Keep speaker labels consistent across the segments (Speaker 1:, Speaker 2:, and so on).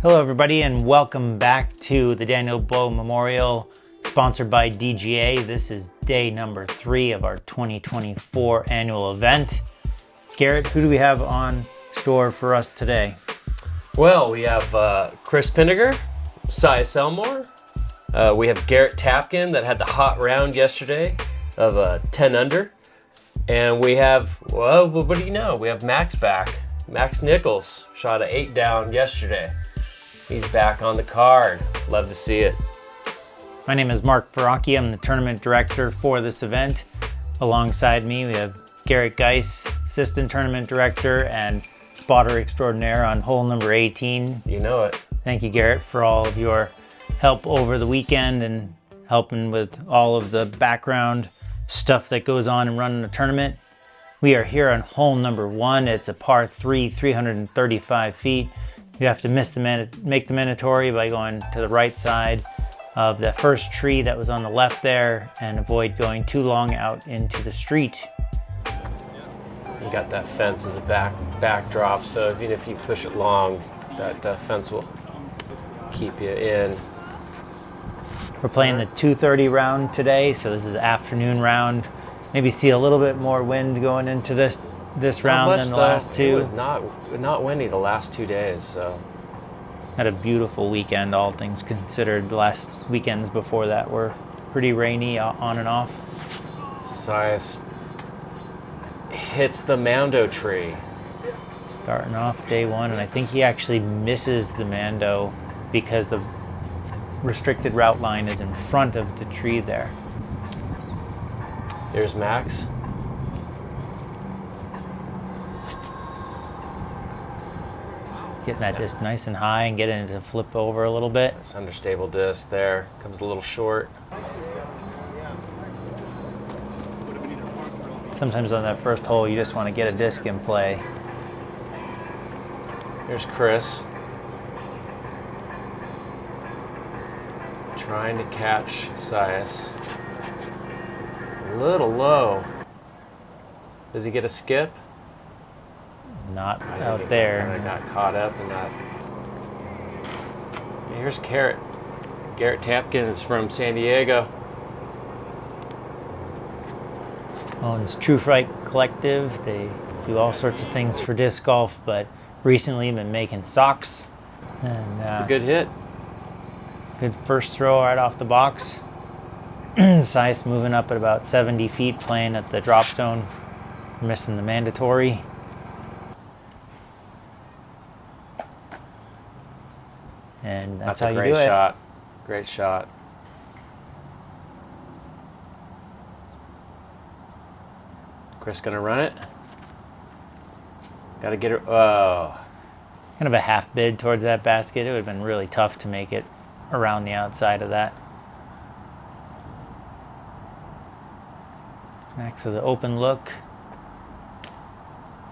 Speaker 1: Hello everybody and welcome back to the Daniel Bow Memorial, sponsored by DGA. This is day number 3 of our 2024 annual event. Garrett, who do we have on store for us today?
Speaker 2: Well, we have Chris Pinniger, Cy Selmore. We have Garrett Tapkin that had the hot round yesterday of 10 under. And we have, well, what do you know? We have Max back. Max Nichols shot an 8 down yesterday. He's back on the card. Love to see it.
Speaker 1: My name is Mark Verrochi. I'm the tournament director for this event. Alongside me, we have Garrett Geuss, assistant tournament director and spotter extraordinaire on hole number 18.
Speaker 2: You know it.
Speaker 1: Thank you, Garrett, for all of your help over the weekend and helping with all of the background stuff that goes on in running a tournament. We are here on hole number 1. It's a par 3, 335 feet. You have to make the mandatory by going to the right side of the first tree that was on the left there and avoid going too long out into the street.
Speaker 2: You got that fence as a backdrop, so even if you push it long, that fence will keep you in.
Speaker 1: We're playing the 2:30 round today, so this is an afternoon round. Maybe see a little bit more wind going into this round than the last two.
Speaker 2: It was not windy the last 2 days, so.
Speaker 1: Had a beautiful weekend, all things considered. The last weekends before that were pretty rainy on and off.
Speaker 2: Sias hits the Mando tree.
Speaker 1: Starting off day 1, and I think he actually misses the Mando because the restricted route line is in front of the tree there.
Speaker 2: There's Max.
Speaker 1: Getting that disc nice and high and getting it to flip over a little bit.
Speaker 2: This understable disc there comes a little short.
Speaker 1: Sometimes on that first hole you just want to get a disc in play.
Speaker 2: Here's Chris. Trying to catch Sias. A little low. Does he get a skip?
Speaker 1: Not out there.
Speaker 2: I got caught up in that. Here's Garrett. Garrett Tapkin is from San Diego.
Speaker 1: Owns True Fright Collective. They do all sorts of things for disc golf, but recently been making socks. And
Speaker 2: it's a good hit.
Speaker 1: Good first throw right off the box. Sice moving up at about 70 feet, playing at the drop zone, missing the mandatory. And that's how you do it.
Speaker 2: Great shot. Great shot. Chris gonna run it. Gotta get her. Oh.
Speaker 1: Kind of a half bid towards that basket. It would have been really tough to make it around the outside of that. Next with an open look.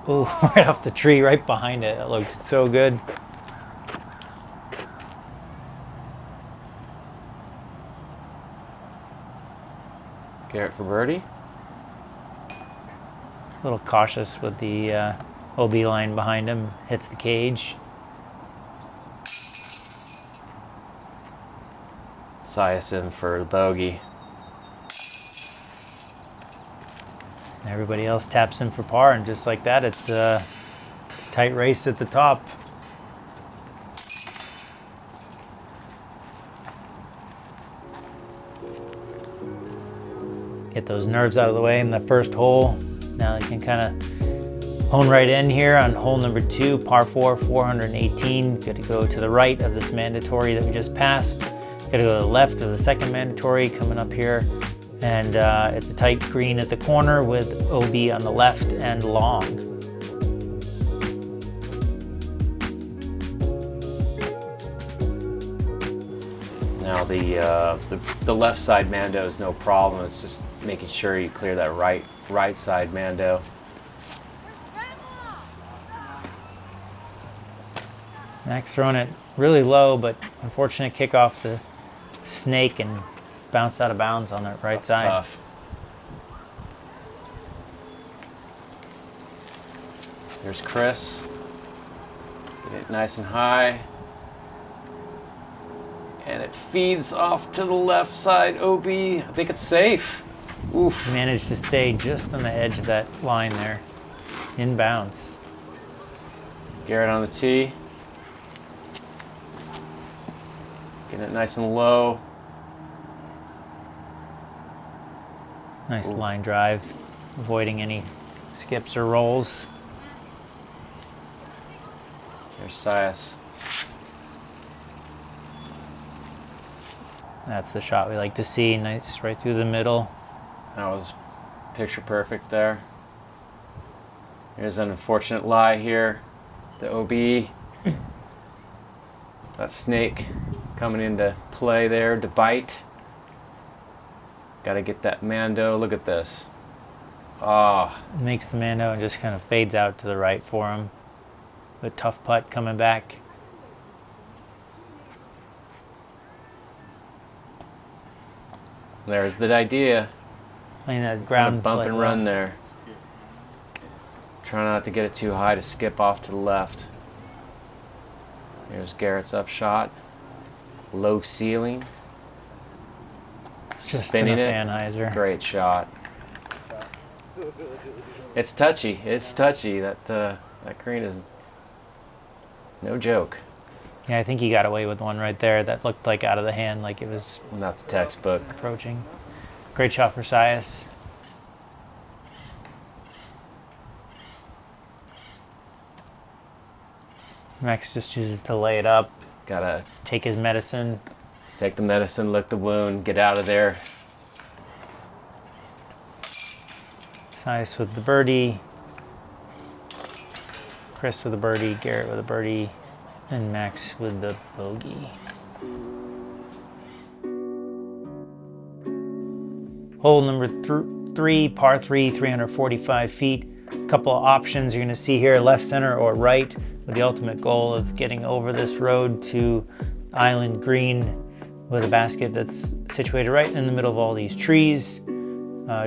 Speaker 1: Oh, right off the tree, right behind it. It looked so good.
Speaker 2: Garrett for birdie.
Speaker 1: A little cautious with the OB line behind him. Hits the cage.
Speaker 2: Sias in for bogey.
Speaker 1: Everybody else taps in for par, and just like that, it's a tight race at the top. Get those nerves out of the way in the first hole. Now they can kind of hone right in here on hole number 2, par 4, 418. Got to go to the right of this mandatory that we just passed. Got to go to the left of the second mandatory coming up here. And it's a tight green at the corner with OB on the left and long.
Speaker 2: Now the left side Mando is no problem. It's just making sure you clear that right side Mando.
Speaker 1: Max throwing it really low, but unfortunate kick off the snake and bounced out of bounds on the right side.
Speaker 2: That's tough. Here's Chris. Get it nice and high. And it feeds off to the left side, OB. I think it's safe. Oof.
Speaker 1: Managed to stay just on the edge of that line there. In bounds.
Speaker 2: Garrett on the tee. Getting it nice and low.
Speaker 1: Nice line drive. Avoiding any skips or rolls.
Speaker 2: There's Sias.
Speaker 1: That's the shot we like to see. Nice right through the middle.
Speaker 2: That was picture perfect there. Here's an unfortunate lie here. The OB. That snake coming into play there to bite. Got to get that Mando. Look at this. Ah,
Speaker 1: Makes the Mando and just kind of fades out to the right for him. The tough putt coming back.
Speaker 2: there's the idea.
Speaker 1: Playing that
Speaker 2: Kind
Speaker 1: ground
Speaker 2: of bump
Speaker 1: play
Speaker 2: and
Speaker 1: well.
Speaker 2: run there. Try not to get it too high to skip off to the left. Here's Garrett's up shot. Low ceiling.
Speaker 1: Just
Speaker 2: Spinning it.
Speaker 1: Anheuser.
Speaker 2: Great shot. It's touchy. It's touchy. That green is no joke.
Speaker 1: Yeah, I think he got away with one right there that looked like out of the hand, like it was
Speaker 2: And that's textbook.
Speaker 1: approaching. Great shot for Sias. Max just chooses to lay it up,
Speaker 2: Gotta
Speaker 1: take his medicine.
Speaker 2: take the medicine, lick the wound, get out of there.
Speaker 1: Sias with the birdie. Chris with a birdie, Garrett with a birdie, and Max with the bogey. Hole number 3, par 3, 345 feet. A couple of options you're going to see here, left, center, or right, with the ultimate goal of getting over this road to Island Green with a basket that's situated right in the middle of all these trees.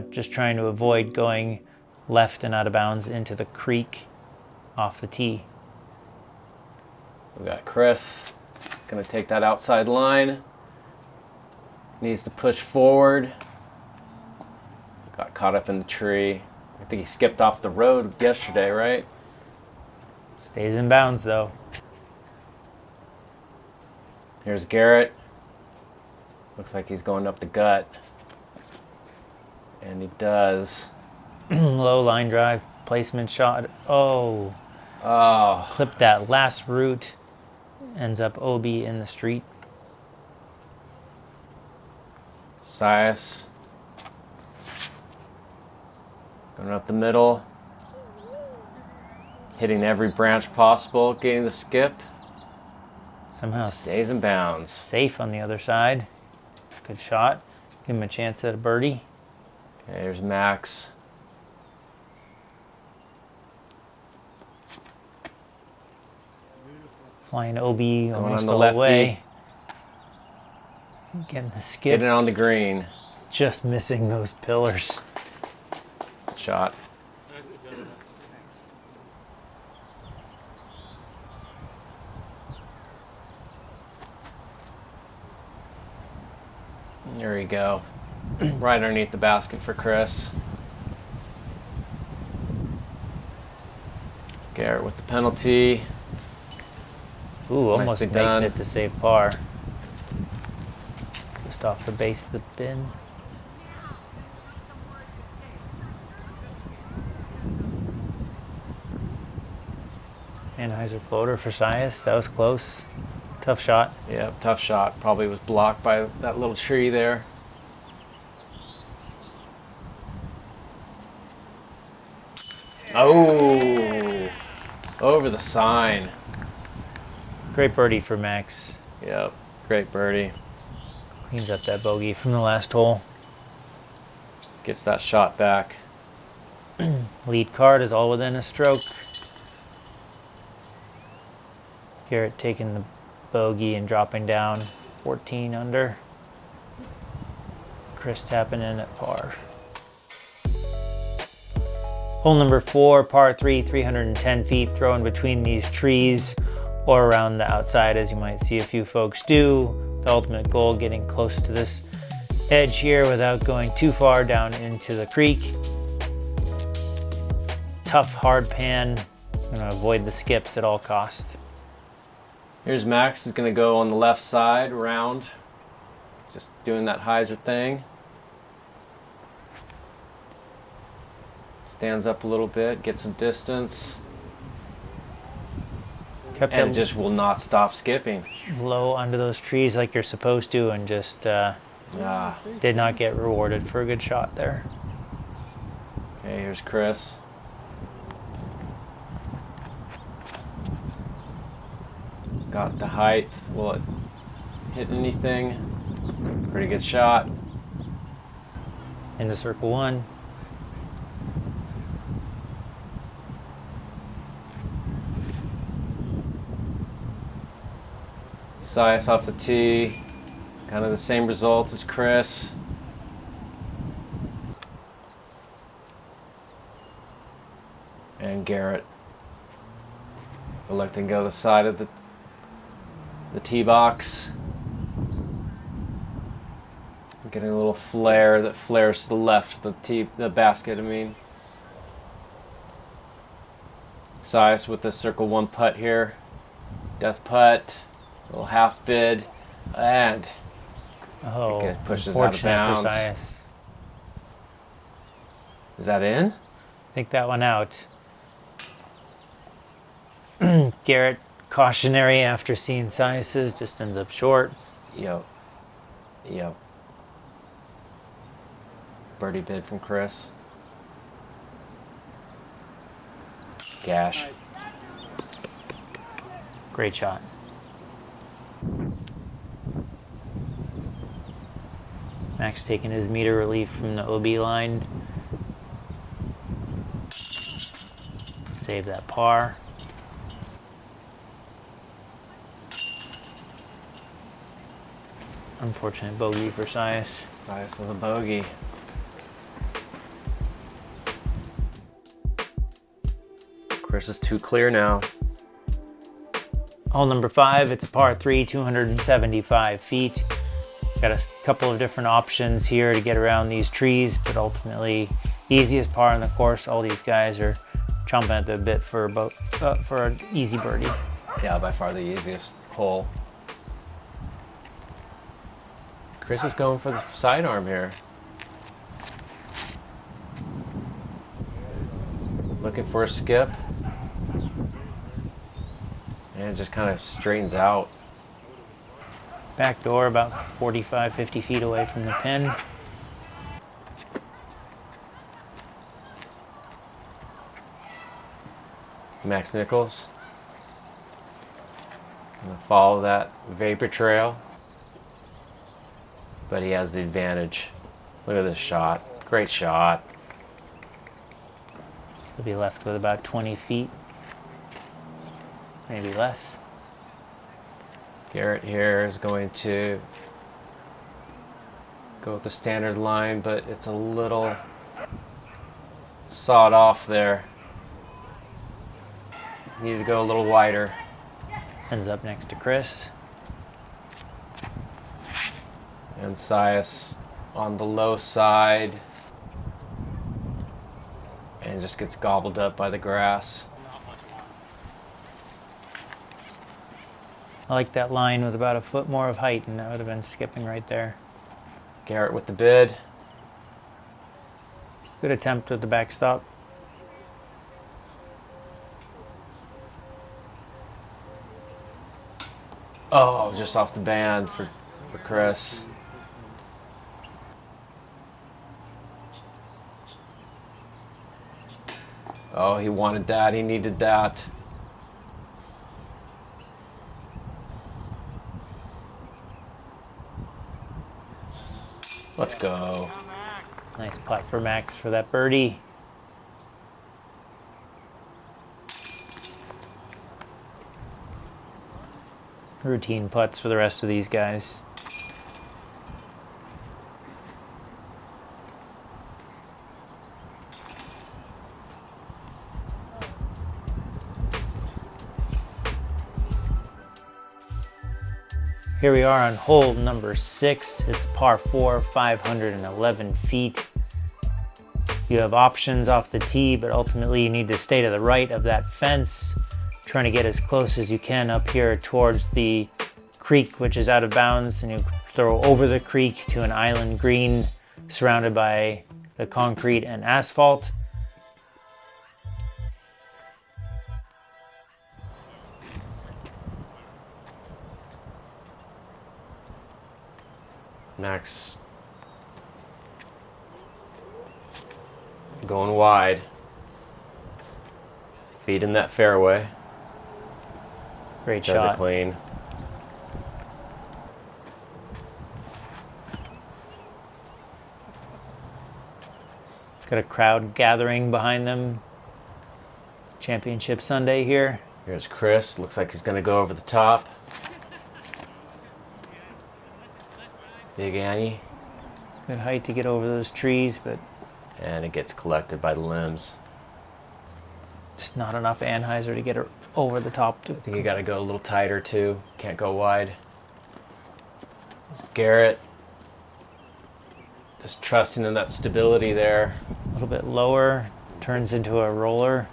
Speaker 1: Just trying to avoid going left and out of bounds into the creek off the tee.
Speaker 2: We got Chris. Gonna take that outside line. Needs to push forward. Got caught up in the tree. I think he skipped off the road yesterday, right?
Speaker 1: Stays in bounds though.
Speaker 2: Here's Garrett. Looks like he's going up the gut. And he does.
Speaker 1: Low line drive, placement shot. Oh,
Speaker 2: Oh,
Speaker 1: clipped that last root. Ends up OB in the street.
Speaker 2: Sias. Going up the middle. Hitting every branch possible, getting the skip.
Speaker 1: Somehow
Speaker 2: Stays in bounds.
Speaker 1: safe on the other side. Good shot. Give him a chance at a birdie.
Speaker 2: Okay, here's Max.
Speaker 1: Flying OB almost
Speaker 2: on the
Speaker 1: all
Speaker 2: lefty.
Speaker 1: the way. Getting the skip.
Speaker 2: Getting it on the green.
Speaker 1: Just missing those pillars.
Speaker 2: Shot. There you go. Right underneath the basket for Chris. Garrett with the penalty.
Speaker 1: Ooh, almost
Speaker 2: Nicely
Speaker 1: makes
Speaker 2: done.
Speaker 1: it to save par. Just off the base of the pin. Anheuser floater for Sias. That was close. Tough shot.
Speaker 2: Yeah, tough shot. Probably was blocked by that little tree there. Oh, over the sign.
Speaker 1: Great birdie for Max.
Speaker 2: Yep, great birdie.
Speaker 1: Cleans up that bogey from the last hole.
Speaker 2: Gets that shot back.
Speaker 1: Lead card is all within a stroke. Garrett taking the bogey and dropping down 14 under. Chris tapping in at par. Hole number 4, par 3, 310 feet, thrown between these trees or around the outside, as you might see a few folks do, The ultimate goal, getting close to this edge here without going too far down into the creek. Tough, hard pan. I'm gonna avoid the skips at all costs.
Speaker 2: Here's Max, is gonna go on the left side, round. Just doing that hyzer thing. Stands up a little bit, gets some distance.
Speaker 1: Kept
Speaker 2: And
Speaker 1: it
Speaker 2: just will not stop skipping.
Speaker 1: low under those trees like you're supposed to, and just did not get rewarded for a good shot there.
Speaker 2: Okay, here's Chris. Got the height. Will it hit anything? Pretty good shot.
Speaker 1: Into circle one.
Speaker 2: Sias off the tee. Kind of the same result as Chris. And Garrett electing to go to the side of the tee box. Getting a little flare that flares to the left, the basket, I mean. Sias with the circle one putt here. Death putt, little half bid, and it pushes out of bounds.
Speaker 1: For Sias.
Speaker 2: Is that in?
Speaker 1: Take that one out. Garrett, cautionary after seeing Sias's, just ends up short.
Speaker 2: Yep. Birdie bid from Chris. Gash.
Speaker 1: Great shot. Max taking his meter relief from the OB line. Save that par. Unfortunate bogey for Sias.
Speaker 2: Sias with a bogey. Chris is too clear now.
Speaker 1: Hole number 5, it's a par 3, 275 feet. Got a couple of different options here to get around these trees, but ultimately easiest par on the course. All these guys are chomping at the bit for an easy birdie.
Speaker 2: Yeah, by far the easiest hole. Chris is going for the sidearm here. Looking for a skip. And it just kind of straightens out.
Speaker 1: Back door about 45, 50 feet away from the pin.
Speaker 2: Max Nichols. Gonna follow that vapor trail. But he has the advantage. Look at this shot. Great shot.
Speaker 1: He'll be left with about 20 feet. Maybe less.
Speaker 2: Garrett here is going to go with the standard line, but it's a little sawed off there. Needs to go a little wider.
Speaker 1: Ends up next to Chris.
Speaker 2: And Sias on the low side. And just gets gobbled up by the grass.
Speaker 1: I like that line with about a foot more of height, and that would have been skipping right there.
Speaker 2: Garrett with the bid.
Speaker 1: Good attempt with the backstop.
Speaker 2: Oh, just off the band for Chris. Oh, he wanted that. He needed that. Let's go.
Speaker 1: Nice putt for Max for that birdie. Routine putts for the rest of these guys. Here we are on hole number 6. It's par 4, 511 feet. You have options off the tee, but ultimately you need to stay to the right of that fence, trying to get as close as you can up here towards the creek, which is out of bounds, and you throw over the creek to an island green surrounded by the concrete and asphalt.
Speaker 2: Max going wide. Feet in that fairway.
Speaker 1: Great
Speaker 2: Does
Speaker 1: shot.
Speaker 2: it clean.
Speaker 1: Got a crowd gathering behind them. Championship Sunday here.
Speaker 2: Here's Chris. Looks like he's going to go over the top. Big Annie.
Speaker 1: Good height to get over those trees, but
Speaker 2: And it gets collected by the limbs.
Speaker 1: just not enough Anheuser to get her over the top.
Speaker 2: I think you got to go a little tighter too. Can't go wide. There's Garrett. Just trusting in that stability there.
Speaker 1: A little bit lower, turns into a roller.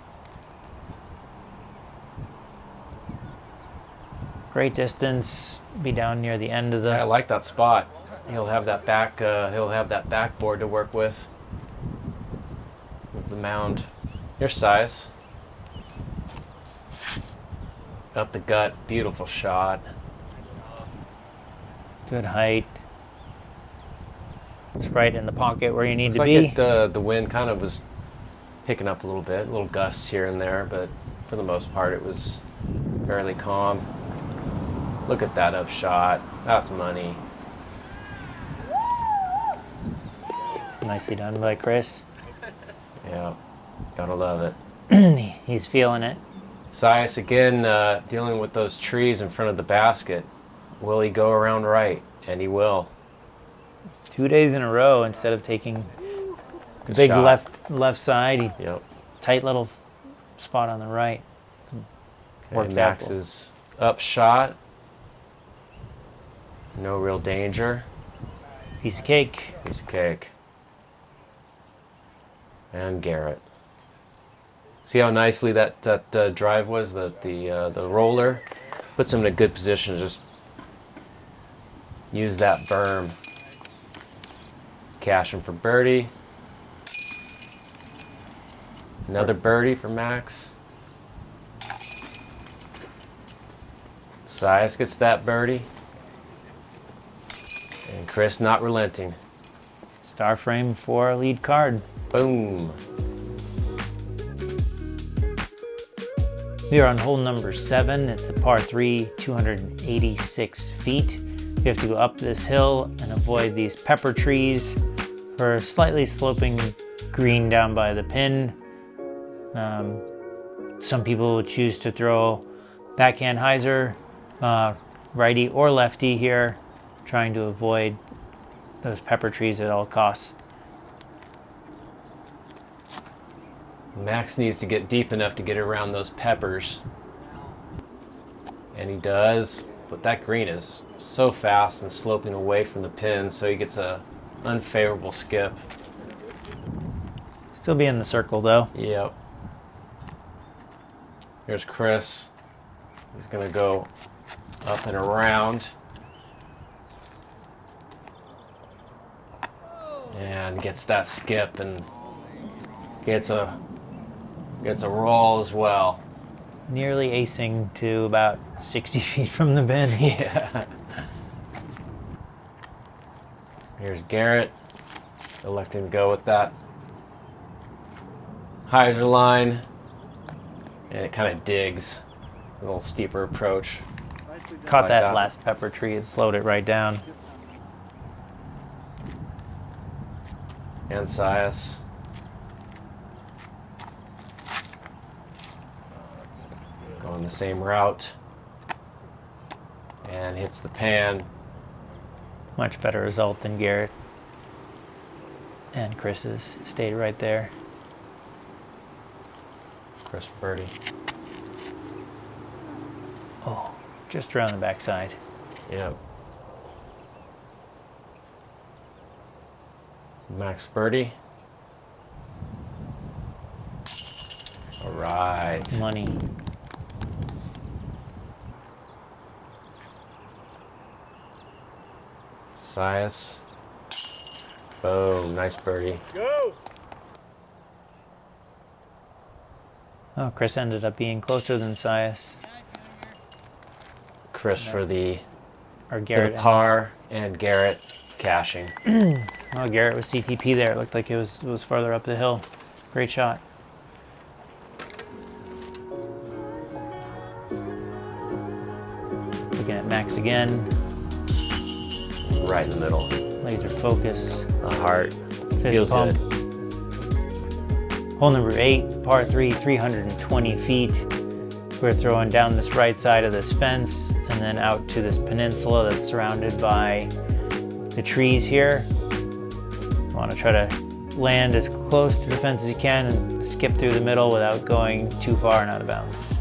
Speaker 1: Great distance, be down near the end of
Speaker 2: I
Speaker 1: the
Speaker 2: like that spot. He'll have that back. He'll have that backboard to work with the mound. Your size. Up the gut, beautiful shot.
Speaker 1: good height. It's right in the pocket where you need
Speaker 2: Looks
Speaker 1: to
Speaker 2: like
Speaker 1: be.
Speaker 2: the wind kind of was picking up a little gusts here and there, but for the most part it was fairly calm. Look at that up shot. That's money.
Speaker 1: Nicely done by Chris.
Speaker 2: Yeah, gotta love it.
Speaker 1: He's feeling it.
Speaker 2: Sias again dealing with those trees in front of the basket. Will he go around right? And he will.
Speaker 1: 2 days in a row instead of taking the
Speaker 2: Good
Speaker 1: big
Speaker 2: shot.
Speaker 1: left side.
Speaker 2: Yep.
Speaker 1: Tight little spot on the right.
Speaker 2: Okay, Max's up shot. No real danger.
Speaker 1: Piece of cake.
Speaker 2: Piece of cake. And Garrett. See how nicely that drive was? The roller puts him in a good position to just use that berm. Cash him for birdie. Another birdie for Max. Sias gets that birdie. And Chris not relenting.
Speaker 1: Star frame for lead card.
Speaker 2: Boom.
Speaker 1: We are on hole number 7. It's a par 3, 286 feet. You have to go up this hill and avoid these pepper trees for a slightly sloping green down by the pin. Some people would choose to throw backhand hyzer, righty or lefty here, trying to avoid those pepper trees at all costs.
Speaker 2: Max needs to get deep enough to get around those peppers. And he does, but that green is so fast and sloping away from the pin, so he gets a unfavorable skip.
Speaker 1: Still be in the circle though.
Speaker 2: Yep. Here's Chris. He's gonna go up and around. And gets that skip and gets a roll as well.
Speaker 1: Nearly acing to about 60 feet from the pin.
Speaker 2: Yeah. Here's Garrett, electing to go with that hyzer line, and it kind of digs, a little steeper approach.
Speaker 1: Caught
Speaker 2: Like
Speaker 1: that
Speaker 2: that.
Speaker 1: last pepper tree, it slowed it right down.
Speaker 2: And Sias. Going the same route. And hits the pan.
Speaker 1: Much better result than Garrett. And Chris's stayed right there.
Speaker 2: Chris for birdie.
Speaker 1: Oh, just around the backside.
Speaker 2: Yep. Max birdie. All right.
Speaker 1: Money.
Speaker 2: Sias. Boom, nice birdie.
Speaker 3: Go!
Speaker 1: Oh, Chris ended up being closer than Sias.
Speaker 2: Chris for the
Speaker 1: Garrett.
Speaker 2: par and Garrett cashing.
Speaker 1: Oh, Garrett was CTP there. It looked like it was farther up the hill. Great shot. Looking at Max again.
Speaker 2: Right in the middle.
Speaker 1: Laser focus.
Speaker 2: The heart.
Speaker 1: Fist
Speaker 2: Feels
Speaker 1: pump.
Speaker 2: good.
Speaker 1: Hole number 8, par 3, 320 feet. We're throwing down this right side of this fence and then out to this peninsula that's surrounded by the trees here. You want to try to land as close to the fence as you can and skip through the middle without going too far and out of bounds.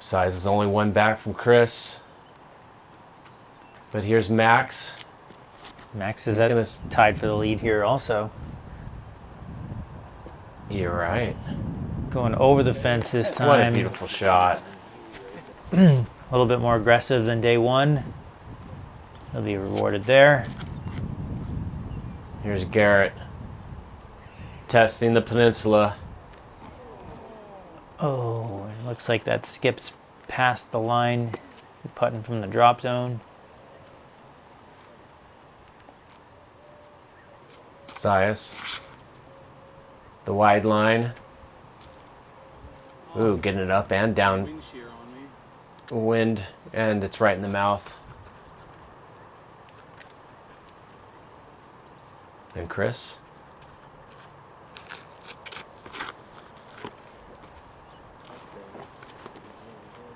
Speaker 2: Size is only one back from Chris. But here's Max.
Speaker 1: Max is tied for the lead here also.
Speaker 2: You're right.
Speaker 1: Going over the fence this time.
Speaker 2: What a beautiful shot.
Speaker 1: A little bit more aggressive than day one. He'll be rewarded there.
Speaker 2: Here's Garrett. Testing the peninsula.
Speaker 1: Oh, it looks like that skips past the line. Putting from the drop zone.
Speaker 2: Sias. The wide line. Ooh, getting it up and down.
Speaker 3: Wind shear on me.
Speaker 2: Wind, and it's right in the mouth. And Chris.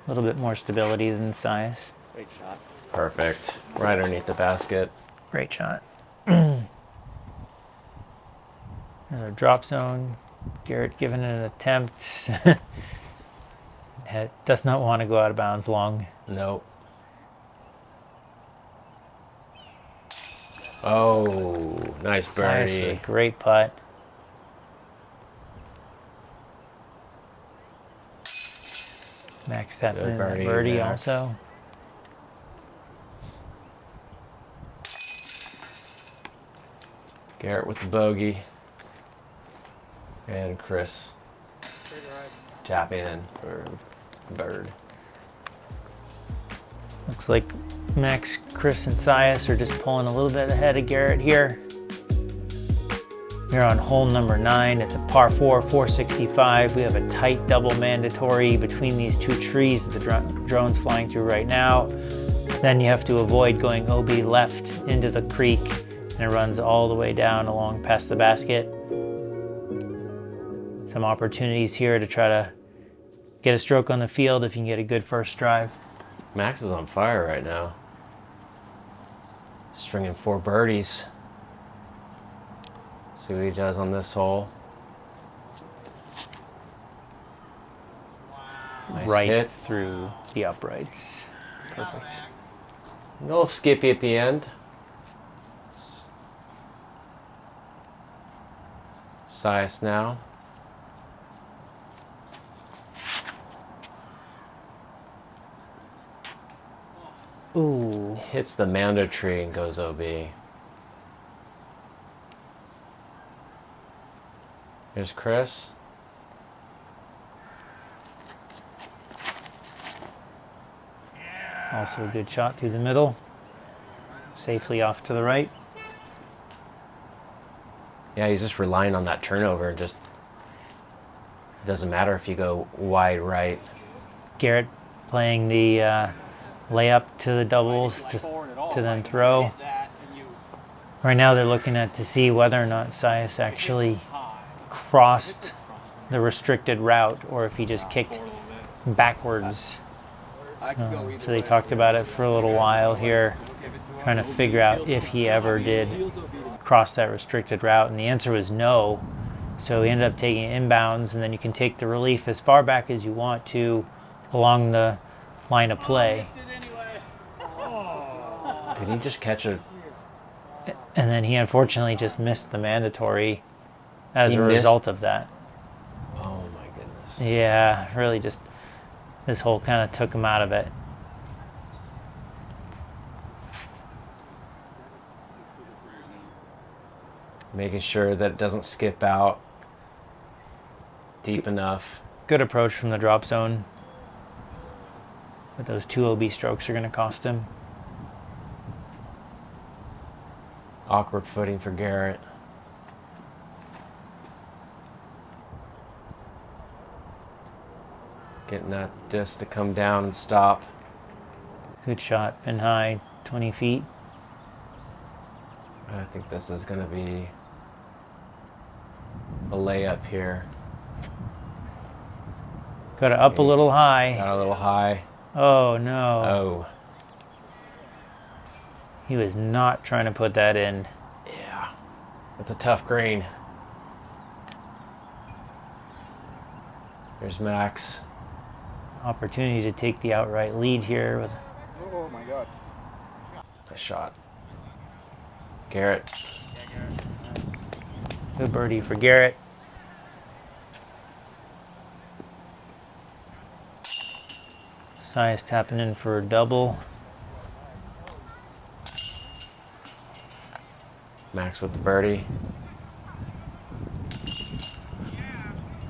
Speaker 1: A little bit more stability than Sias.
Speaker 3: Great shot.
Speaker 2: Perfect. Right underneath the basket.
Speaker 1: Great shot. Another drop zone. Garrett giving it an attempt. Does not want to go out of bounds long.
Speaker 2: Nope. Oh, nice
Speaker 1: Sias with
Speaker 2: birdie.
Speaker 1: a great putt. Max tapped
Speaker 2: Good
Speaker 1: in
Speaker 2: birdie,
Speaker 1: a birdie
Speaker 2: Max.
Speaker 1: also.
Speaker 2: Garrett with the bogey. And Chris tap in for bird.
Speaker 1: Looks like Max, Chris, and Sias are just pulling a little bit ahead of Garrett here. We're on hole number 9. It's a par 4, 465. We have a tight double mandatory between these two trees that the drone's flying through right now. Then you have to avoid going OB left into the creek, and it runs all the way down along past the basket. Some opportunities here to try to get a stroke on the field if you can get a good first drive.
Speaker 2: Max is on fire right now. Stringing 4 birdies. See what he does on this hole. Nice
Speaker 1: Right
Speaker 2: hit.
Speaker 1: through the uprights. Perfect.
Speaker 2: A little skippy at the end. Sias now.
Speaker 1: Ooh.
Speaker 2: Hits the mando tree and goes OB. Here's Chris.
Speaker 1: Also a good shot through the middle. Safely off to the right.
Speaker 2: Yeah, he's just relying on that turnover. Just doesn't matter if you go wide right.
Speaker 1: Garrett playing the layup to the doubles to then throw. Right now they're looking at to see whether or not Sias actually crossed the restricted route or if he just kicked backwards. So they talked about it for a little while here, trying to figure out if he ever did cross that restricted route, and the answer was no. So he ended up taking inbounds, and then you can take the relief as far back as you want to along the line of play.
Speaker 2: Did he just catch a...
Speaker 1: And then he unfortunately just missed the mandatory as
Speaker 2: He
Speaker 1: a
Speaker 2: missed-
Speaker 1: result of that.
Speaker 2: Oh my goodness.
Speaker 1: Yeah, really just this hole kind of took him out of it.
Speaker 2: Making sure that it doesn't skip out deep enough.
Speaker 1: Good approach from the drop zone. But those 2 OB strokes are going to cost him.
Speaker 2: Awkward footing for Garrett. Getting that disc to come down and stop.
Speaker 1: Good shot, pin high, 20 feet.
Speaker 2: I think this is going to be a layup here.
Speaker 1: Got it up a little high.
Speaker 2: Got a little high.
Speaker 1: Oh no.
Speaker 2: Oh.
Speaker 1: He was not trying to put that in.
Speaker 2: Yeah. That's a tough green. There's Max.
Speaker 1: Opportunity to take the outright lead here with
Speaker 3: Oh my God.
Speaker 2: Nice shot. Garrett.
Speaker 1: good birdie for Garrett. Size tapping in for a double.
Speaker 2: Max with the birdie.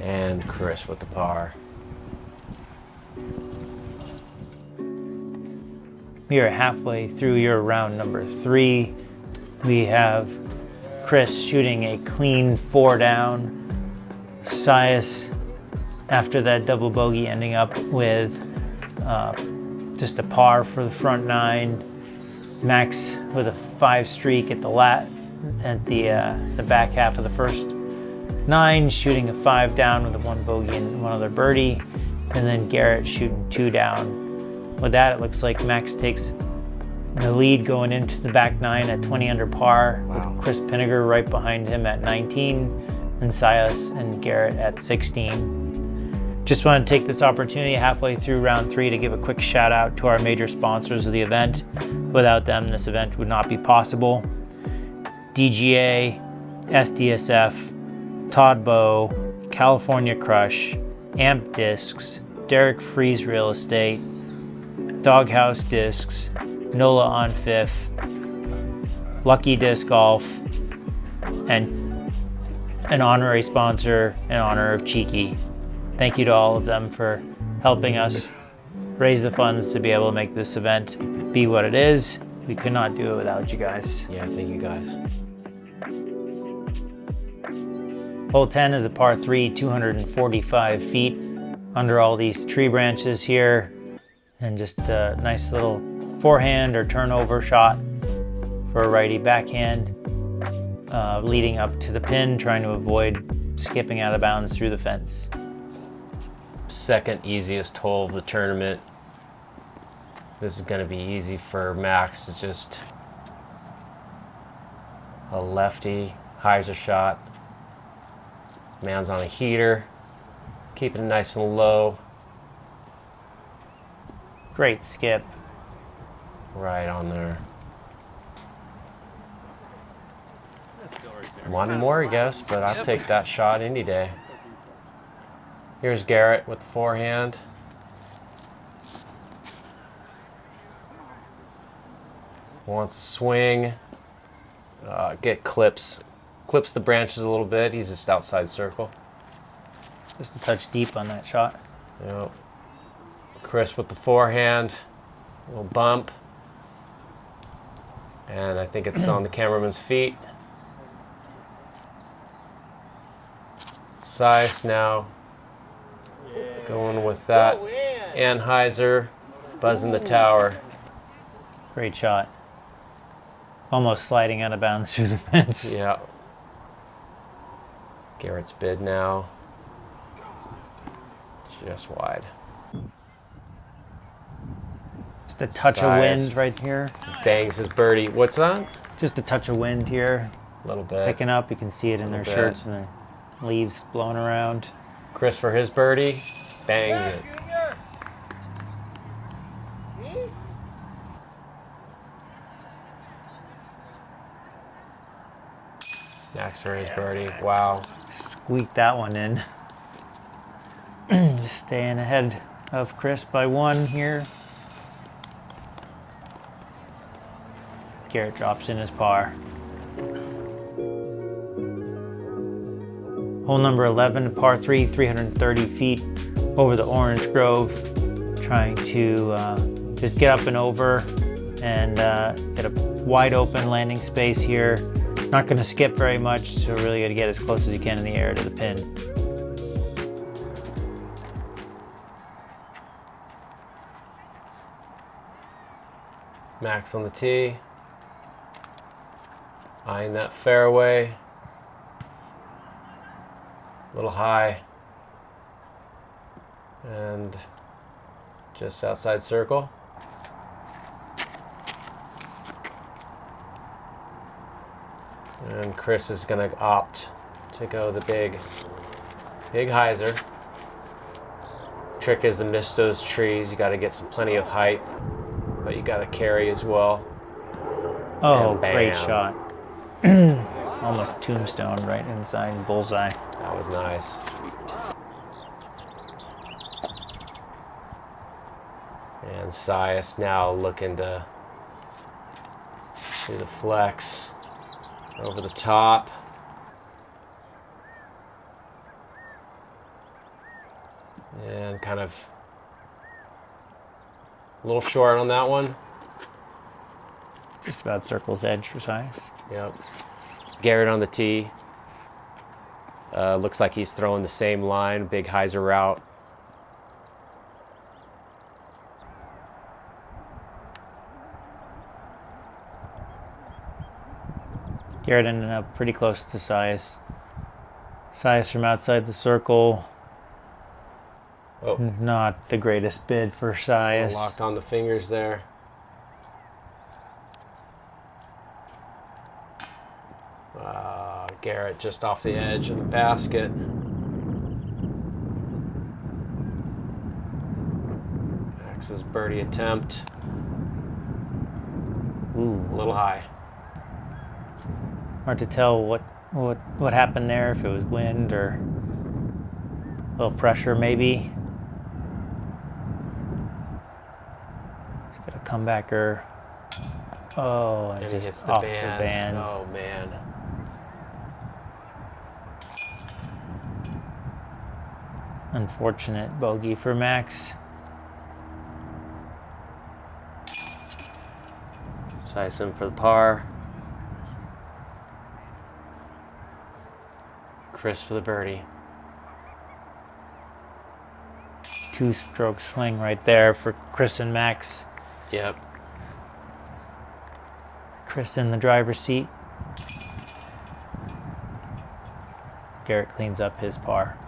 Speaker 2: And Chris with the par.
Speaker 1: We are halfway through your round number 3. We have Chris shooting a clean 4 down. Sias, after that double bogey, ending up with just a par for the front 9. Max with a 5 streak at the back half of the first 9, shooting a 5 down with a 1 bogey and 1 other birdie, and then Garrett shooting 2 down. With that, it looks like Max takes the lead going into the back 9 at 20 under par,
Speaker 2: Wow.
Speaker 1: with Chris Pinniger right behind him at 19, and Sias and Garrett at 16. Just want to take this opportunity halfway through round 3 to give a quick shout out to our major sponsors of the event. Without them, this event would not be possible. DGA, SDSF, Todd Bow, California Crush, Amp Discs, Derek Freeze Real Estate, Doghouse Discs, NOLA on 5th, Lucky Disc Golf, and an honorary sponsor in honor of Cheeky. Thank you to all of them for helping us raise the funds to be able to make this event be what it is. We could not do it without you guys.
Speaker 2: Yeah, thank you guys.
Speaker 1: Hole 10 is a par 3, 245 feet under all these tree branches here, and just a nice little forehand or turnover shot for a righty backhand, leading up to the pin, trying to avoid skipping out of bounds through the fence.
Speaker 2: Second easiest hole of the tournament. This is going to be easy for Max. It's just a lefty hyzer shot. Man's on a heater, keeping it nice and low.
Speaker 1: Great skip.
Speaker 2: Right on there. Wanted more, I guess, but I'll take that shot any day. Here's Garrett with the forehand. Wants to swing. Get clips the branches a little bit. He's just outside circle.
Speaker 1: Just a touch deep on that shot.
Speaker 2: Yep. Chris with the forehand. A little bump. And I think it's on the cameraman's feet. Sice now going with that. Anheuser buzzing the tower.
Speaker 1: Great shot. Almost sliding out of bounds through the fence.
Speaker 2: Yeah. Garrett's bid now. Just wide.
Speaker 1: Just a touch of
Speaker 2: Size.
Speaker 1: wind right here.
Speaker 2: Bangs his birdie. What's that?
Speaker 1: Just a touch of wind here.
Speaker 2: A little bit.
Speaker 1: Picking up, you can see it in their
Speaker 2: Little
Speaker 1: shirts
Speaker 2: bit.
Speaker 1: and their leaves blowing around.
Speaker 2: Chris for his birdie. Bangs it. Max for his birdie. Wow.
Speaker 1: Squeaked that one in. Just staying ahead of Chris by 1 here. Garrett drops in his par. Hole number 11, par 3, 330 feet over the orange grove. Trying to just get up and over and get a wide open landing space here. Not going to skip very much, so really got to get as close as you can in the air to the pin.
Speaker 2: Max on the tee. Eyeing that fairway. A little high. And just outside circle. And Chris is going to opt to go the big hyzer. Trick is to miss those trees. You got to get plenty of height, but you got to carry as well.
Speaker 1: Oh, great shot. Almost tombstone right inside bullseye.
Speaker 2: That was nice. And Sias now looking to do the flex over the top. And kind of a little short on that one.
Speaker 1: Just about circle's edge for Sias.
Speaker 2: Yep. Garrett on the tee. Looks like he's throwing the same line, big hyzer route.
Speaker 1: Garrett ended up pretty close to Sias. Sias from outside the circle.
Speaker 2: Oh.
Speaker 1: Not the greatest bid for Sias.
Speaker 2: Locked on the fingers there. Garrett just off the edge of the basket. Max's birdie attempt.
Speaker 1: Ooh.
Speaker 2: A little high.
Speaker 1: Hard to tell what happened there, if it was wind or a little pressure maybe. He's got a comebacker. Oh,
Speaker 2: And he
Speaker 1: just
Speaker 2: hits the
Speaker 1: off
Speaker 2: band.
Speaker 1: the band.
Speaker 2: Oh, man.
Speaker 1: Unfortunate bogey for Max.
Speaker 2: Size him for the par. Chris for the birdie.
Speaker 1: 2-stroke swing right there for Chris and Max.
Speaker 2: Yep.
Speaker 1: Chris in the driver's seat. Garrett cleans up his par.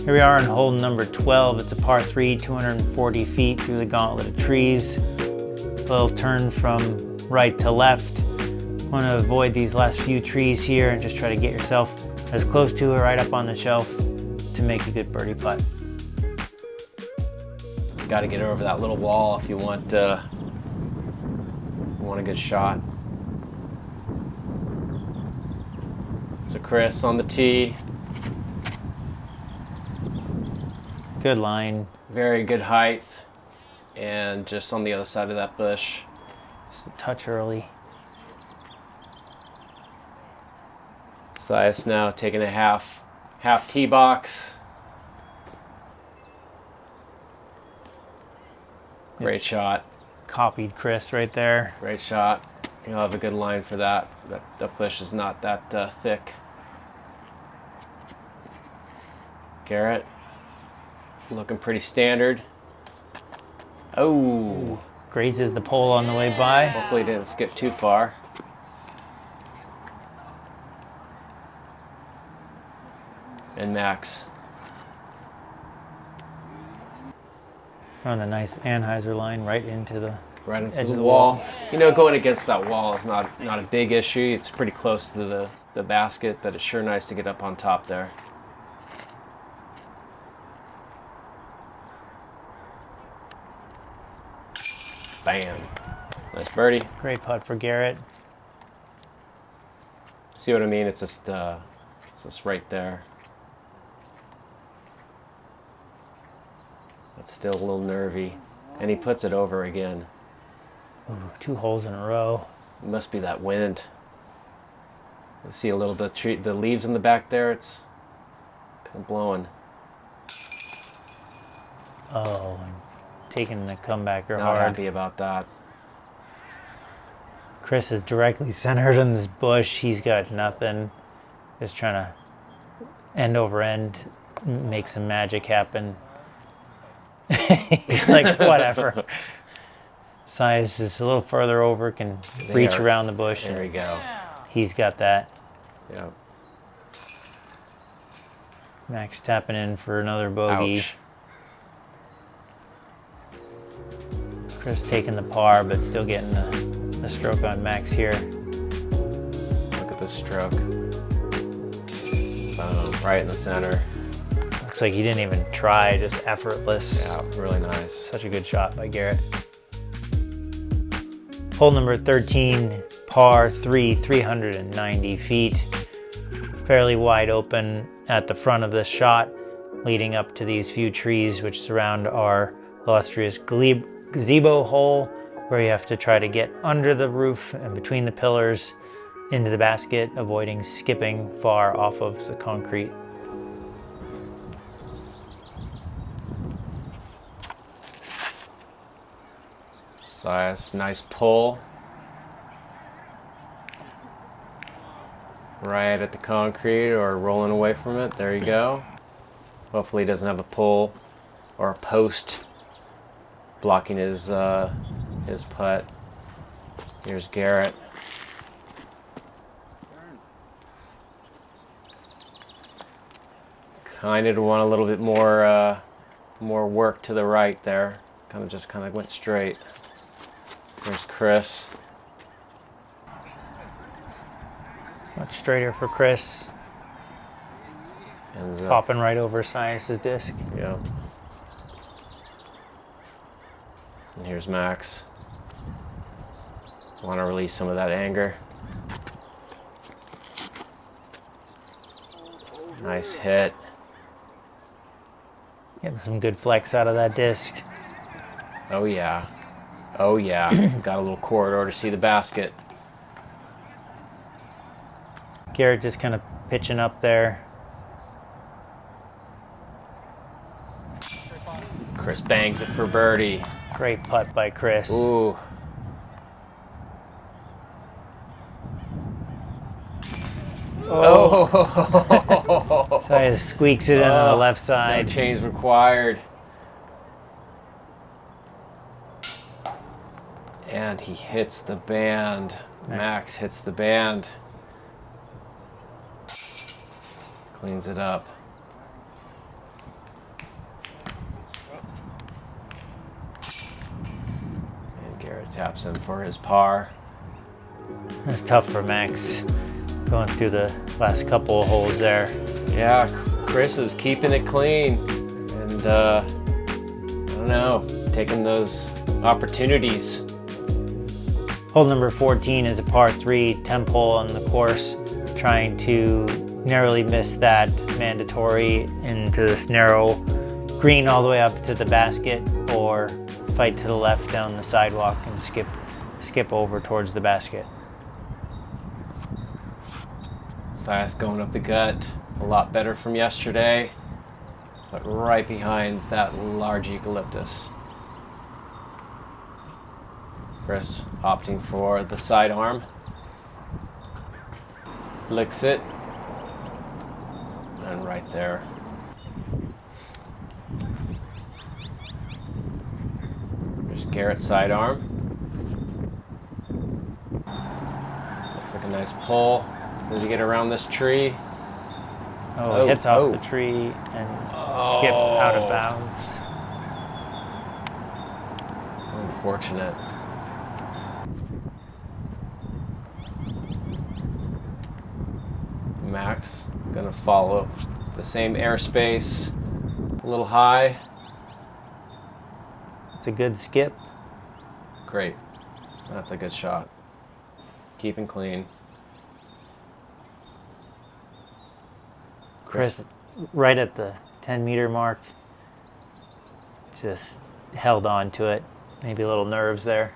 Speaker 1: Here we are on hole number 12. It's a par 3, 240 feet through the gauntlet of trees. A little turn from right to left. Want to avoid these last few trees here and just try to get yourself as close to it, right up on the shelf, to make a good birdie putt.
Speaker 2: Got to get over that little wall if you want a good shot. So Chris on the tee.
Speaker 1: Good line.
Speaker 2: Very good height. And just on the other side of that bush.
Speaker 1: Just a touch early.
Speaker 2: Sias now taking a half tee box. Great shot.
Speaker 1: Copied Chris right there.
Speaker 2: Great shot. You'll have a good line for that. That bush is not that thick. Garrett. Looking pretty standard. Oh.
Speaker 1: Grazes the pole on the way by.
Speaker 2: Hopefully didn't skip too far. And Max.
Speaker 1: On a nice Anheuser line right into the edge of the
Speaker 2: wall. You know, going against that wall is not a big issue. It's pretty close to the basket, but it's sure nice to get up on top there. Bam. Nice birdie.
Speaker 1: Great putt for Garrett.
Speaker 2: See what I mean? It's just right there. It's still a little nervy. And he puts it over again.
Speaker 1: Ooh, 2 holes in a row.
Speaker 2: It must be that wind. You see a little bit of the leaves in the back there. It's kind of blowing.
Speaker 1: Oh, taking the comebacker
Speaker 2: Not
Speaker 1: hard.
Speaker 2: happy about that.
Speaker 1: Chris is directly centered in this bush. He's got nothing. Just trying to end over end, make some magic happen. He's like, whatever. Size is a little further over, can reach around the bush.
Speaker 2: There we go.
Speaker 1: He's got that.
Speaker 2: Yeah.
Speaker 1: Max tapping in for another bogey.
Speaker 2: Ouch.
Speaker 1: Chris taking the par, but still getting the stroke on Max here.
Speaker 2: Look at the stroke. Boom, right in the center.
Speaker 1: Looks like he didn't even try, just effortless.
Speaker 2: Yeah, really nice.
Speaker 1: Such a good shot by Garrett. Hole number 13, par 3, 390 feet. Fairly wide open at the front of this shot, leading up to these few trees which surround our illustrious gazebo hole, where you have to try to get under the roof and between the pillars into the basket, avoiding skipping far off of the concrete.
Speaker 2: Nice pull. Right at the concrete or rolling away from it. There you go. Hopefully he doesn't have a pull or a post blocking his putt. Here's Garrett. Kind of want a little bit more work to the right there. Kind of went straight. There's Chris.
Speaker 1: Much straighter for Chris.
Speaker 2: Ends up.
Speaker 1: Popping right over Sias's disc.
Speaker 2: Yeah. And here's Max. Want to release some of that anger. Nice hit.
Speaker 1: Getting some good flex out of that disc.
Speaker 2: Oh yeah. Oh yeah. Got a little corridor to see the basket.
Speaker 1: Garrett just kind of pitching up there.
Speaker 2: Chris bangs it for birdie.
Speaker 1: Great putt by Chris.
Speaker 2: Ooh. Oh.
Speaker 1: Sias squeaks it into the left side.
Speaker 2: No change required. And he hits the band. Max hits the band. Cleans it up. And Garrett taps in for his par.
Speaker 1: It's tough for Max going through the last couple of holes there.
Speaker 2: Yeah, Chris is keeping it clean. And, I don't know, taking those opportunities.
Speaker 1: Hole number 14 is a par 3, 10th hole on the course, trying to narrowly miss that mandatory into this narrow green all the way up to the basket, or fight to the left down the sidewalk and skip over towards the basket.
Speaker 2: Sias going up the gut, a lot better from yesterday, but right behind that large eucalyptus. Chris opting for the sidearm. Flicks it. And right there. There's Garrett's sidearm. Looks like a nice pull. Does he get around this tree?
Speaker 1: Oh, it hits off the tree and skips out of bounds.
Speaker 2: Unfortunate. Max gonna follow the same airspace, a little high.
Speaker 1: It's a good skip.
Speaker 2: Great. That's a good shot. Keeping clean.
Speaker 1: Chris, right at the 10-meter mark, just held on to it. Maybe a little nerves there.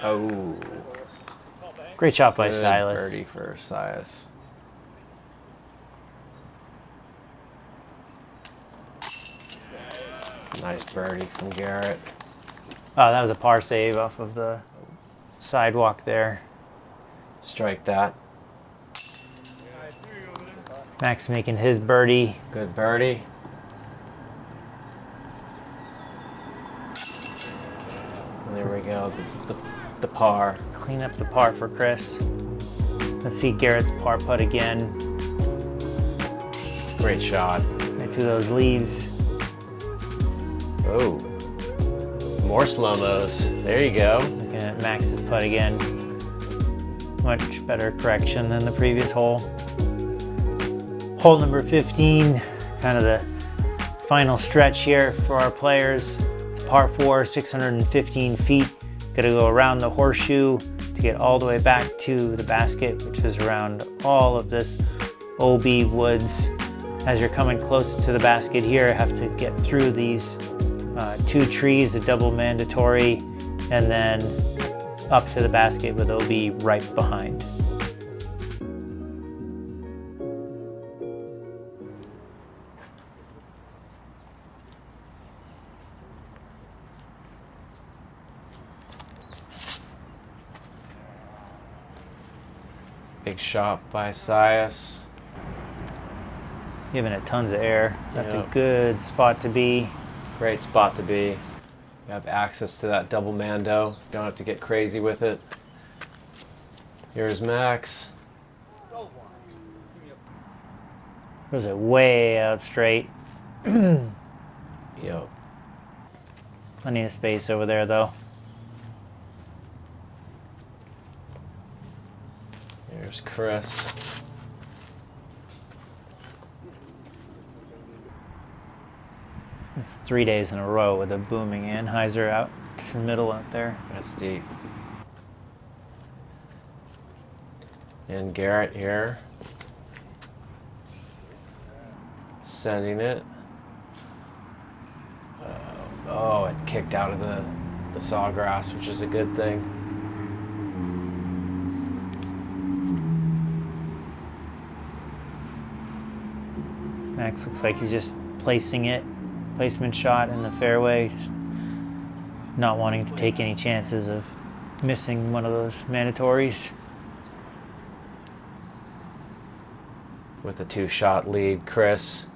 Speaker 2: Oh.
Speaker 1: Great shot by
Speaker 2: Good
Speaker 1: Silas.
Speaker 2: birdie for Silas. Nice birdie from Garrett.
Speaker 1: Oh, that was a par save off of the sidewalk there.
Speaker 2: Strike that.
Speaker 1: Max making his birdie.
Speaker 2: Good birdie. And there we go, the par.
Speaker 1: Clean up the par for Chris. Let's see Garrett's par putt again.
Speaker 2: Great shot.
Speaker 1: Right through those leaves.
Speaker 2: Oh, more slow-mos. There you go.
Speaker 1: Looking at Max's putt again. Much better correction than the previous hole. Hole number 15, kind of the final stretch here for our players. It's a par 4, 615 feet. Gotta go around the horseshoe to get all the way back to the basket, which is around all of this OB woods. As you're coming close to the basket here, you have to get through these 2 trees, the double mandatory, and then up to the basket with OB right behind.
Speaker 2: Big shot by Sias.
Speaker 1: Giving it tons of air. That's
Speaker 2: Yep.
Speaker 1: a good spot to be.
Speaker 2: Great spot to be. You have access to that double mando. Don't have to get crazy with it. Here's Max.
Speaker 1: Throws it way out straight.
Speaker 2: Yo.
Speaker 1: Plenty of space over there though.
Speaker 2: Here's Chris.
Speaker 1: It's 3 days in a row with a booming Anheuser out to the middle out there.
Speaker 2: That's deep. And Garrett here. Sending it. Oh, it kicked out of the sawgrass, which is a good thing.
Speaker 1: Max looks like he's just placing it, placement shot in the fairway, just not wanting to take any chances of missing one of those mandatories.
Speaker 2: With a 2-shot lead, Chris.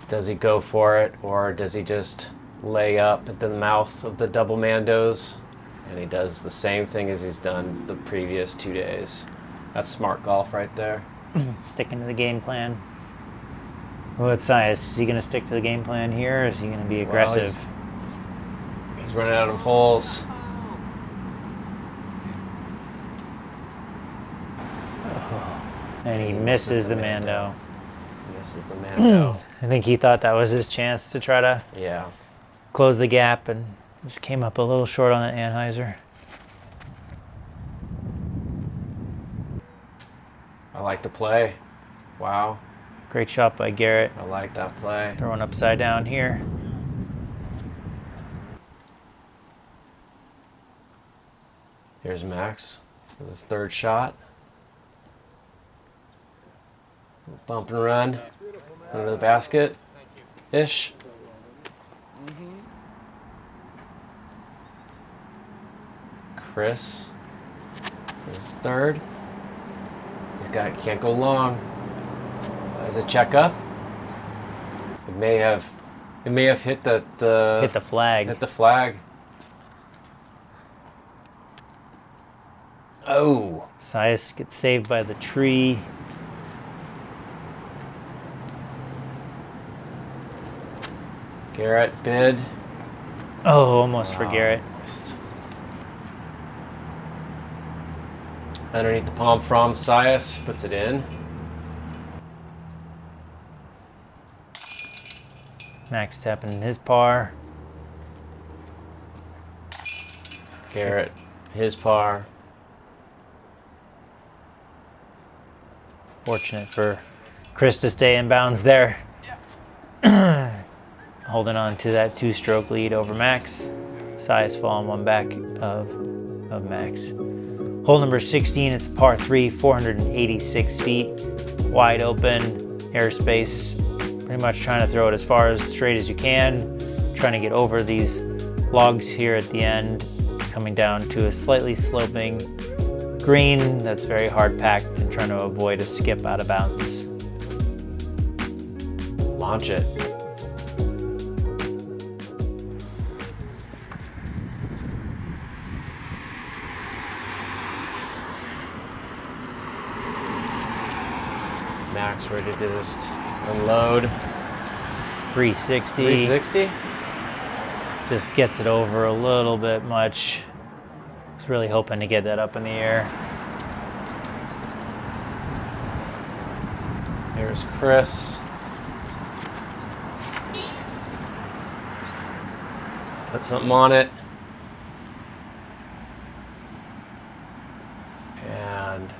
Speaker 2: Does he go for it, or does he just lay up at the mouth of the double mandos? And he does the same thing as he's done the previous 2 days. That's smart golf right there.
Speaker 1: Sticking to the game plan. What's Sias? Is he going to stick to the game plan here, or is he going to be aggressive?
Speaker 2: Well, he's running out of holes.
Speaker 1: And he misses the mando.
Speaker 2: Misses the mando.
Speaker 1: I think he thought that was his chance to try to
Speaker 2: Yeah.
Speaker 1: close the gap, and just came up a little short on that Anheuser.
Speaker 2: I like the play. Wow.
Speaker 1: Great shot by Garrett.
Speaker 2: I like that play.
Speaker 1: Throwing upside down here.
Speaker 2: Here's Max with his 3rd shot. Bump and run under the basket ish. Chris is 3rd. Can't go long. As a checkup. It may have hit the
Speaker 1: Hit the flag.
Speaker 2: Hit the flag. Oh.
Speaker 1: Sias gets saved by the tree.
Speaker 2: Garrett bid.
Speaker 1: Oh, almost for Garrett.
Speaker 2: Underneath the palm from Sias, puts it in.
Speaker 1: Max tapping his par.
Speaker 2: Garrett, his par.
Speaker 1: Fortunate for Chris to stay in bounds there. Holding on to that 2-stroke lead over Max. Size falling one back of Max. Hole number 16, it's a par 3, 486 feet. Wide open, airspace. Pretty much trying to throw it as far as straight as you can. Trying to get over these logs here at the end. Coming down to a slightly sloping green that's very hard packed and trying to avoid a skip out of bounds.
Speaker 2: Launch it. Max ready to just unload.
Speaker 1: 360.
Speaker 2: 360?
Speaker 1: Just gets it over a little bit much. Was really hoping to get that up in the air.
Speaker 2: Here's Chris. Put something on it. And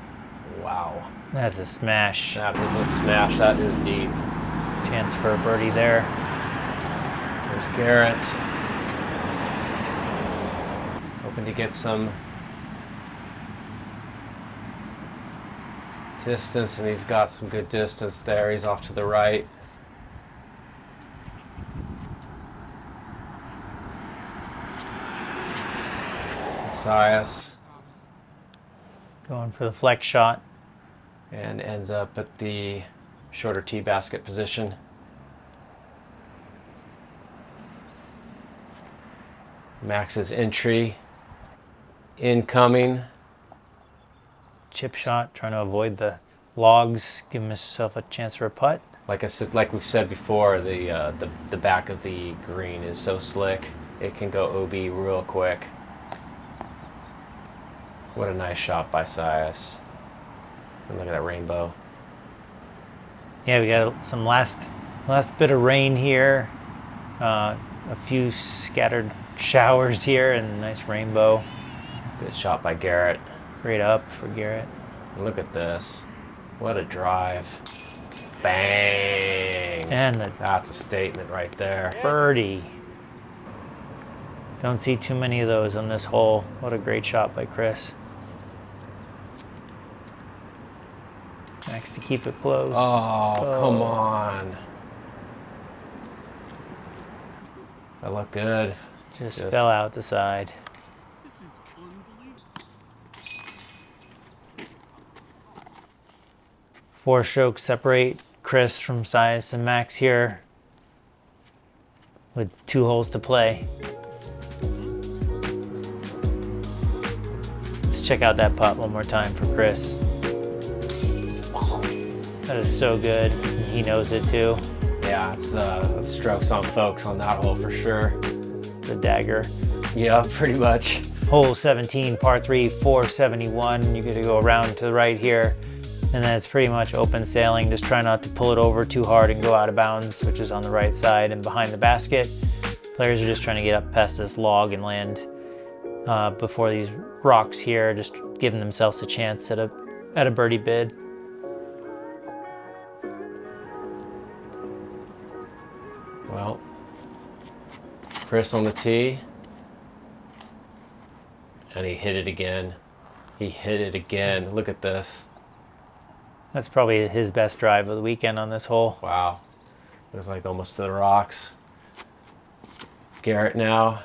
Speaker 2: wow.
Speaker 1: That's a smash.
Speaker 2: That is a smash. That is deep.
Speaker 1: Chance for a birdie there.
Speaker 2: There's Garrett. Hoping to get some distance, and he's got some good distance there. He's off to the right. Sias.
Speaker 1: Going for the flex shot.
Speaker 2: And ends up at the shorter tee basket position. Max's entry incoming.
Speaker 1: Chip shot, trying to avoid the logs, give himself a chance for a putt.
Speaker 2: Like I said, like we've said before, the back of the green is so slick, it can go OB real quick. What a nice shot by Sias. And look at that rainbow.
Speaker 1: Yeah, we got some last bit of rain here. A few scattered showers here and a nice rainbow.
Speaker 2: Good shot by Garrett.
Speaker 1: Great up for Garrett.
Speaker 2: Look at this. What a drive. Bang.
Speaker 1: And the
Speaker 2: That's a statement right there.
Speaker 1: birdie. Don't see too many of those on this hole. What a great shot by Chris. Max to keep it close.
Speaker 2: Oh, come on. That looked good.
Speaker 1: Just fell out the side. 4 strokes separate Chris from Sias and Max here with 2 holes to play. Let's check out that putt one more time for Chris. That is so good. He knows it too.
Speaker 2: Yeah, it's strokes on folks on that hole for sure.
Speaker 1: It's the dagger.
Speaker 2: Yeah, pretty much.
Speaker 1: Hole 17, par 3, 471. You get to go around to the right here. And then it's pretty much open sailing. Just try not to pull it over too hard and go out of bounds, which is on the right side and behind the basket. Players are just trying to get up past this log and land before these rocks here, just giving themselves a chance at a birdie bid.
Speaker 2: Well, Chris on the tee. And he hit it again. He hit it again. Look at this.
Speaker 1: That's probably his best drive of the weekend on this hole.
Speaker 2: Wow. It was like almost to the rocks. Garrett now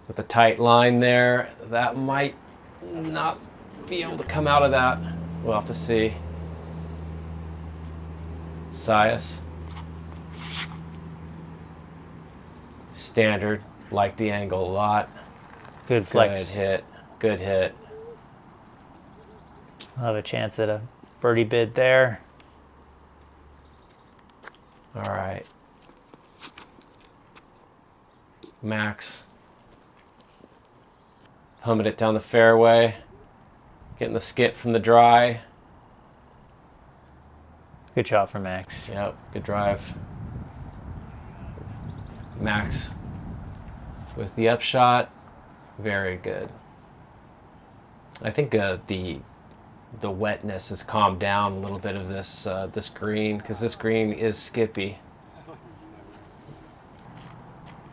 Speaker 2: with a tight line there. That might not be able to come out of that. We'll have to see. Sias. Standard. Like the angle a lot.
Speaker 1: Good flex.
Speaker 2: Good hit. Good hit.
Speaker 1: I'll have a chance at a birdie bid there.
Speaker 2: All right. Max. Humming it down the fairway. Getting the skip from the dry.
Speaker 1: Good shot for Max.
Speaker 2: Yep, good drive. Max with the upshot. Very good. I think the wetness has calmed down a little bit of this this green, because this green is skippy.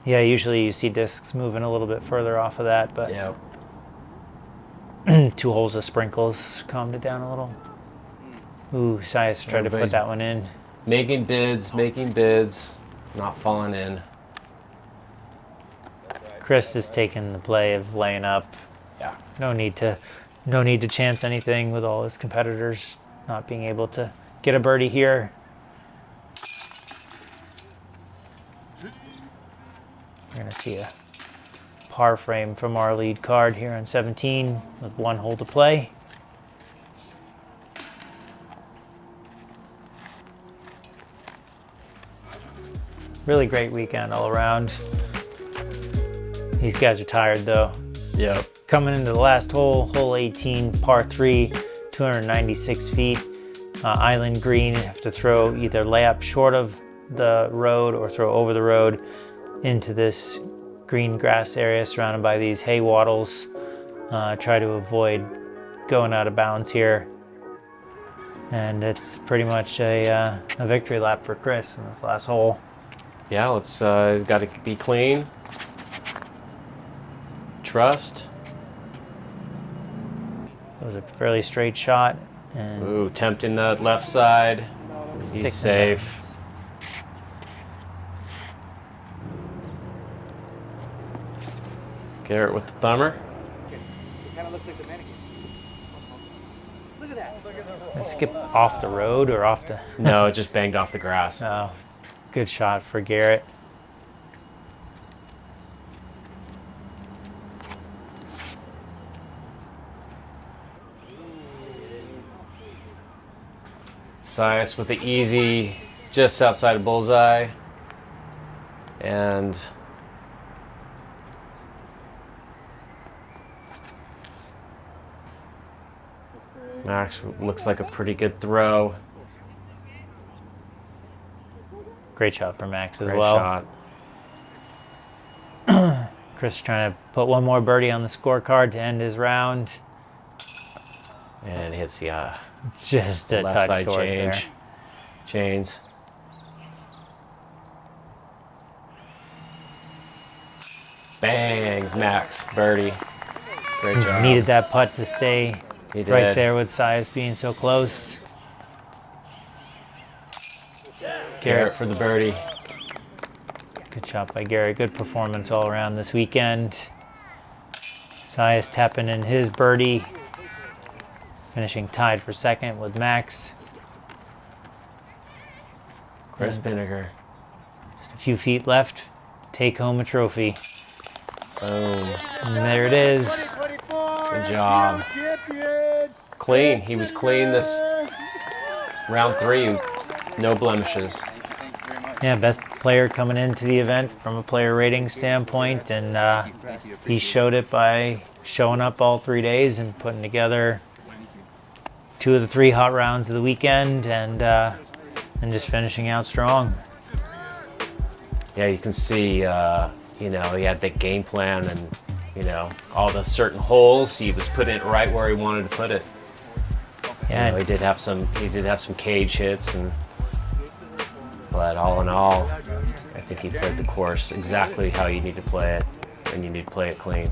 Speaker 1: Yeah, usually you see discs moving a little bit further off of that, but
Speaker 2: Yep.
Speaker 1: 2 holes of sprinkles calmed it down a little. Ooh, Sias tried to put
Speaker 2: Everybody's
Speaker 1: that one in.
Speaker 2: Making bids, not falling in.
Speaker 1: Chris is taking the play of laying up.
Speaker 2: Yeah.
Speaker 1: No need to chance anything with all his competitors not being able to get a birdie here. We're gonna see a par frame from our lead card here on 17 with 1 hole to play. Really great weekend all around. These guys are tired though.
Speaker 2: Yep.
Speaker 1: Coming into the last hole, hole 18, par 3, 296 feet, island green. You have to throw either layup short of the road or throw over the road into this green grass area surrounded by these hay wattles. Try to avoid going out of bounds here. And it's pretty much a victory lap for Chris in this last hole.
Speaker 2: Yeah, let's got to be clean. Trust.
Speaker 1: It was a fairly straight shot. And
Speaker 2: Ooh, tempting the left side.
Speaker 1: sticks
Speaker 2: He's
Speaker 1: in
Speaker 2: safe.
Speaker 1: bounds.
Speaker 2: Garrett with the thumber.
Speaker 3: It kind of looks like the mannequin. Look at that.
Speaker 1: Let's skip off the road or off the...
Speaker 2: No, it just banged off the grass.
Speaker 1: Oh, good shot for Garrett.
Speaker 2: Sias with the easy, just outside of bullseye. And Max looks like a pretty good throw.
Speaker 1: Great shot for Max as
Speaker 2: Great
Speaker 1: well.
Speaker 2: shot.
Speaker 1: Chris trying to put 1 more birdie on the scorecard to end his round.
Speaker 2: And hits
Speaker 1: Just a
Speaker 2: left
Speaker 1: touch
Speaker 2: side
Speaker 1: short
Speaker 2: change.
Speaker 1: there.
Speaker 2: Chains. Bang, Max, birdie. Great job.
Speaker 1: Needed that putt to stay
Speaker 2: He did.
Speaker 1: right there with Sias being so close.
Speaker 2: Garrett for the birdie.
Speaker 1: Good shot by Garrett. Good performance all around this weekend. Sias tapping in his birdie. Finishing tied for second with Max.
Speaker 2: Chris Vinegar.
Speaker 1: Just a few feet left. Take home a trophy.
Speaker 2: Boom.
Speaker 1: And there it is.
Speaker 2: Good job. Clean. He was clean this round 3. No blemishes.
Speaker 1: Yeah, best player coming into the event from a player rating standpoint, and he showed it by showing up all 3 days and putting together 2 of the 3 hot rounds of the weekend, and just finishing out strong.
Speaker 2: Yeah, you can see, he had the game plan and, all the certain holes. He was putting it right where he wanted to put it.
Speaker 1: Yeah,
Speaker 2: He did have some cage hits, but all in all, I think he played the course exactly how you need to play it, and you need to play it clean.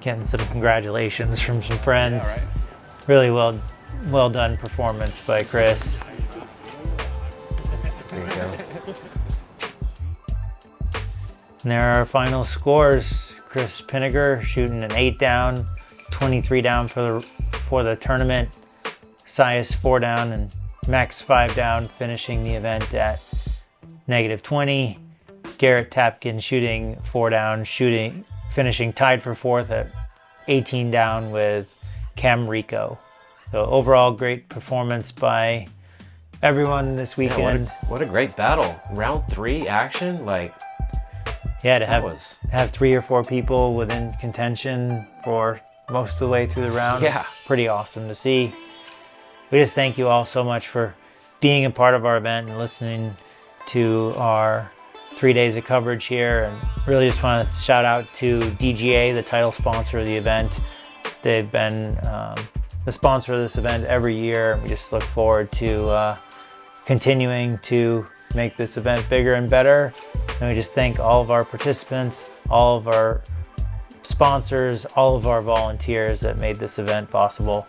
Speaker 1: getting some congratulations from some friends. Really well done performance by Chris.
Speaker 2: There you go.
Speaker 1: And there are our final scores. Chris Pinniger shooting an 8 down, 23 down for the tournament. Sias 4 down and Max 5 down, finishing the event at -20. Garrett Tapkin shooting 4 down, finishing tied for 4th at 18 down with Cam Rico. So overall, great performance by everyone this weekend.
Speaker 2: Yeah, what a great battle. Round 3 action,
Speaker 1: To have 3 or 4 people within contention for most of the way through the round.
Speaker 2: Yeah.
Speaker 1: Pretty awesome to see. We just thank you all so much for being a part of our event and listening to our 3 days of coverage here, and really just want to shout out to DGA, the title sponsor of the event. They've been the sponsor of this event every year. We just look forward to continuing to make this event bigger and better. And we just thank all of our participants, all of our sponsors, all of our volunteers that made this event possible.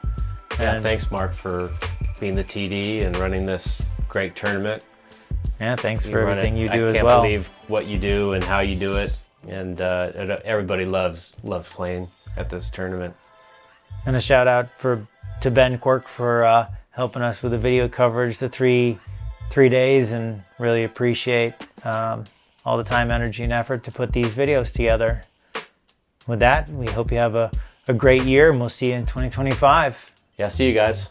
Speaker 2: Yeah,
Speaker 1: And
Speaker 2: thanks, Mark, for being the TD and running this great tournament.
Speaker 1: yeah, thanks
Speaker 2: You
Speaker 1: for
Speaker 2: run
Speaker 1: everything
Speaker 2: it.
Speaker 1: you do as
Speaker 2: I
Speaker 1: well.
Speaker 2: can't believe what you do and how you do it. And everybody loves playing at this tournament.
Speaker 1: And a shout out to Ben Quirk for helping us with the video coverage the three days, and really appreciate all the time, energy, and effort to put these videos together. With that, we hope you have a great year, and we'll see you in 2025.
Speaker 2: Yeah, see you guys.